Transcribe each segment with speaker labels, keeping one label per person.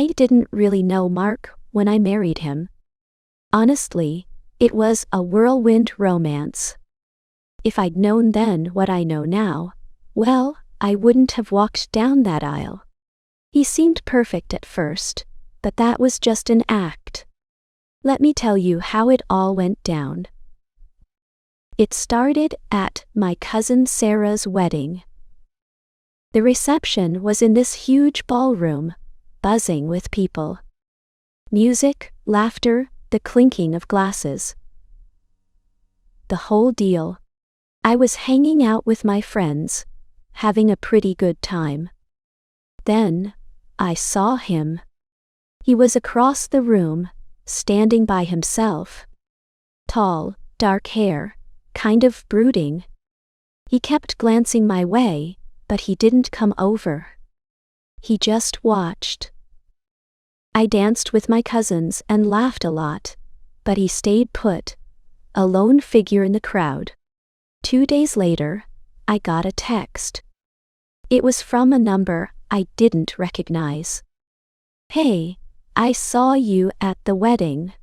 Speaker 1: I didn't really know Mark when I married him. Honestly, it was a whirlwind romance. If I'd known then what I know now, well, I wouldn't have walked down that aisle. He seemed perfect at first, but that was just an act. Let me tell you how it all went down. It started at my cousin Sarah's wedding. The reception was in this huge ballroom, buzzing with people. Music, laughter, the clinking of glasses. The whole deal. I was hanging out with my friends, having a pretty good time. Then, I saw him. He was across the room, standing by himself. Tall, dark hair, kind of brooding. He kept glancing my way, but he didn't come over. He just watched. I danced with my cousins and laughed a lot, but he stayed put, a lone figure in the crowd. 2 days later, I got a text. It was from a number I didn't recognize. "Hey, I saw you at the wedding.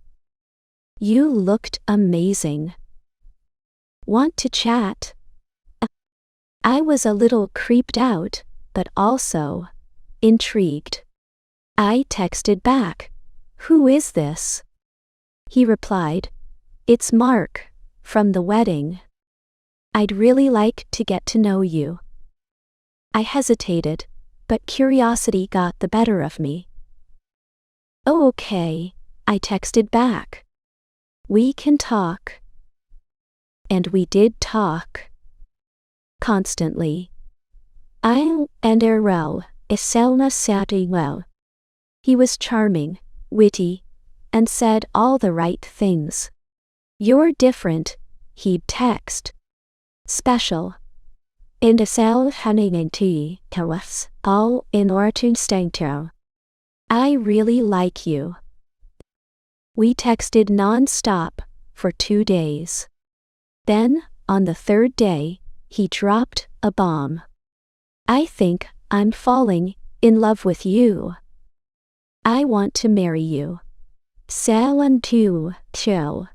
Speaker 1: You looked amazing. Want to chat?" I was a little creeped out, but also intrigued. I texted back, "Who is this?" He replied, "It's Mark, from the wedding. I'd really like to get to know you." I hesitated, but curiosity got the better of me. "Oh, okay," I texted back. "We can talk." And we did talk. Constantly. I and Errol, Iselna Sati well. He was charming, witty, and said all the right things. "You're different," he'd text. "Special. And Isel Hanningen tea to us, all in order to I really like you." We texted non-stop for 2 days. Then, on the 3rd day, he dropped a bomb. "I think I'm falling in love with you. I want to marry you. Salan tu, chill.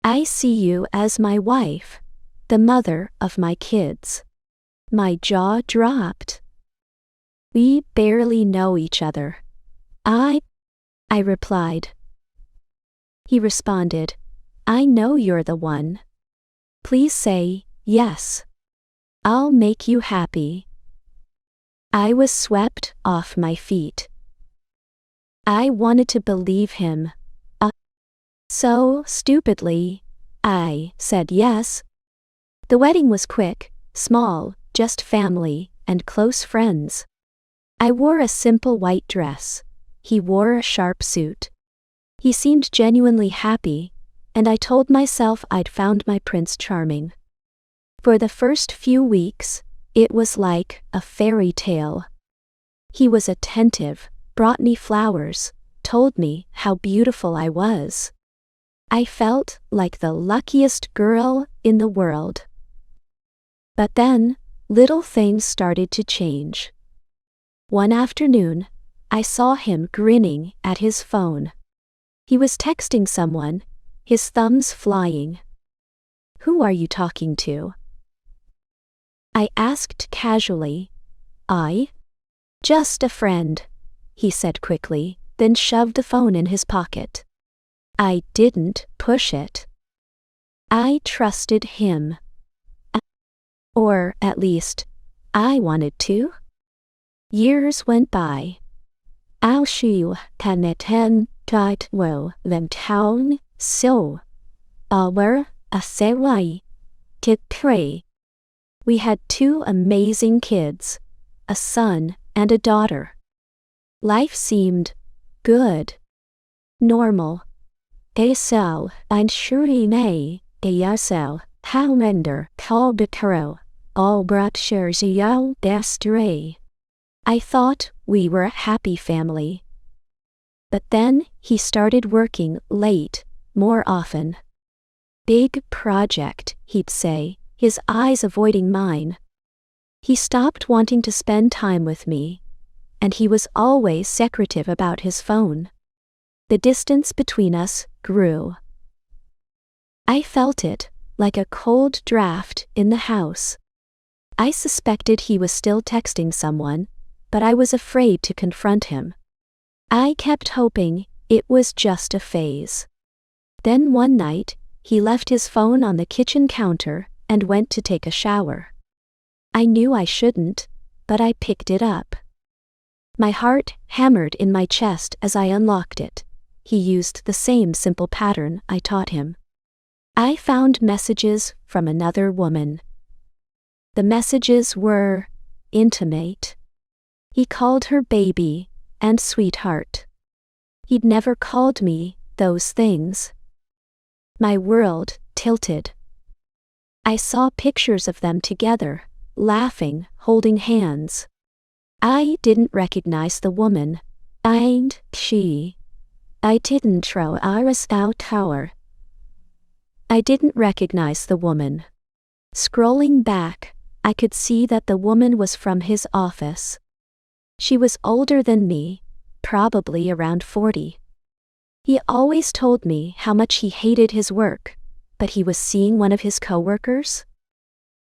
Speaker 1: I see you as my wife, the mother of my kids." My jaw dropped. "We barely know each other." I replied. He responded, "I know you're the one. Please say yes. I'll make you happy." I was swept off my feet. I wanted to believe him. So stupidly, I said yes. The wedding was quick, small, just family and close friends. I wore a simple white dress. He wore a sharp suit. He seemed genuinely happy, and I told myself I'd found my Prince Charming. For the first few weeks, it was like a fairy tale. He was attentive, brought me flowers, told me how beautiful I was. I felt like the luckiest girl in the world. But then, little things started to change. One afternoon, I saw him grinning at his phone. He was texting someone, his thumbs flying. "Who are you talking to?" I asked casually. "Just a friend," he said quickly, then shoved the phone in his pocket. I didn't push it. I trusted him. Or, at least, I wanted to. Years went by. I'll show you Taneten Tit Wo Them Town So. Our Asewai Tit Pray. We had 2 amazing kids, a son and a daughter. Life seemed good. Normal. Esel ein Shurine, Esel, Halmender, Kalbitero, all brought Sherzio Destray. I thought we were a happy family. But then he started working late, more often. "Big project," he'd say, his eyes avoiding mine. He stopped wanting to spend time with me, and he was always secretive about his phone. The distance between us grew. I felt it, like a cold draft in the house. I suspected he was still texting someone, but I was afraid to confront him. I kept hoping it was just a phase. Then one night, he left his phone on the kitchen counter and went to take a shower. I knew I shouldn't, but I picked it up. My heart hammered in my chest as I unlocked it. He used the same simple pattern I taught him. I found messages from another woman. The messages were intimate. He called her baby and sweetheart. He'd never called me those things. My world tilted. I saw pictures of them together, laughing, holding hands. I didn't recognize the woman. And she. I didn't throw Iris out tower. I didn't recognize the woman. Scrolling back, I could see that the woman was from his office. She was older than me, probably around 40. He always told me how much he hated his work, but he was seeing one of his coworkers?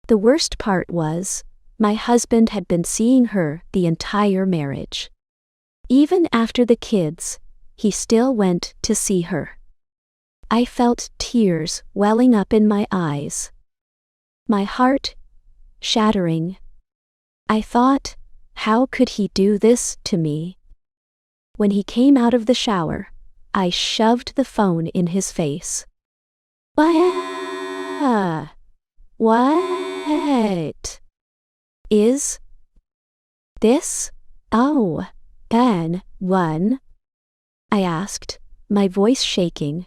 Speaker 1: The worst part was, my husband had been seeing her the entire marriage. Even after the kids, he still went to see her. I felt tears welling up in my eyes. My heart shattering. I thought, how could he do this to me? When he came out of the shower, I shoved the phone in his face. What is this? Oh, Ben, one? I asked, my voice shaking.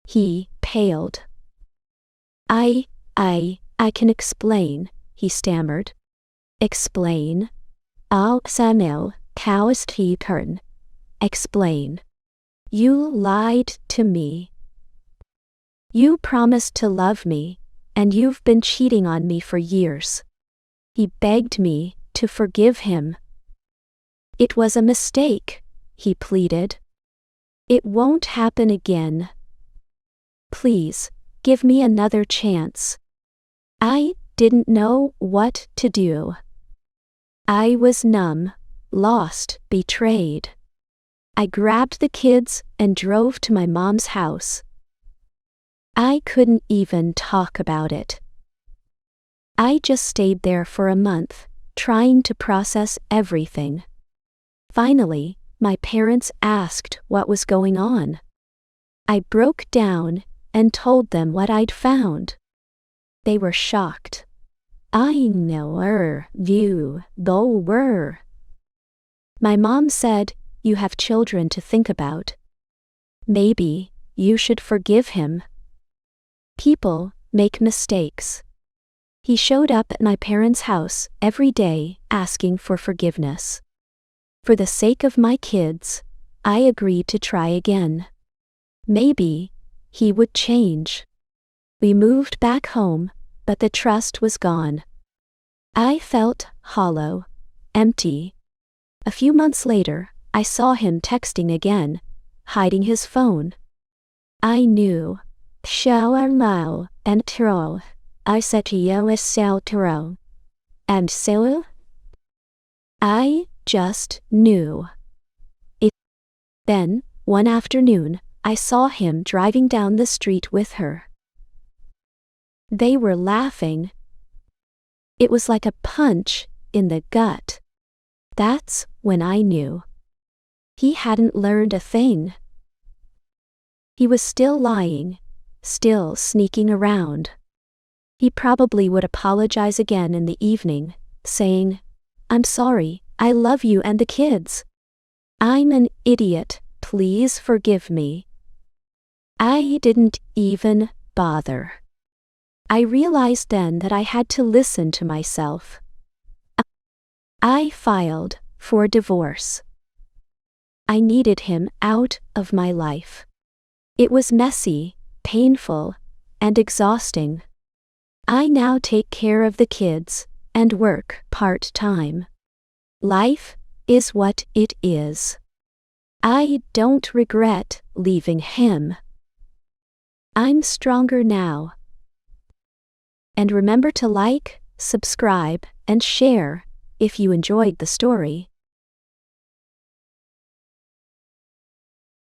Speaker 1: He paled. I can explain, he stammered. Explain? Oh, Samuel, cowest he turn. Explain. You lied to me. You promised to love me, and you've been cheating on me for years. He begged me to forgive him. It was a mistake, he pleaded. It won't happen again. Please, give me another chance. I didn't know what to do. I was numb, lost, betrayed. I grabbed the kids and drove to my mom's house. I couldn't even talk about it. I just stayed there for a month, trying to process everything. Finally, my parents asked what was going on. I broke down and told them what I'd found. They were shocked. I know you though were. My mom said, you have children to think about. Maybe you should forgive him. People make mistakes. He showed up at my parents' house every day asking for forgiveness. For the sake of my kids, I agreed to try again. Maybe he would change. We moved back home, but the trust was gone. I felt hollow, empty. A few months later, I saw him texting again, hiding his phone. I knew. Shower low and tro. I said to you as sell tro. And so? I just knew. Then, one afternoon, I saw him driving down the street with her. They were laughing. It was like a punch in the gut. That's when I knew. He hadn't learned a thing. He was still lying, still sneaking around. He probably would apologize again in the evening, saying, I'm sorry, I love you and the kids. I'm an idiot, please forgive me. I didn't even bother. I realized then that I had to listen to myself. I filed for divorce. I needed him out of my life. It was messy, painful, and exhausting. I now take care of the kids and work part-time. Life is what it is. I don't regret leaving him. I'm stronger now. And remember to like, subscribe, and share if you enjoyed the story.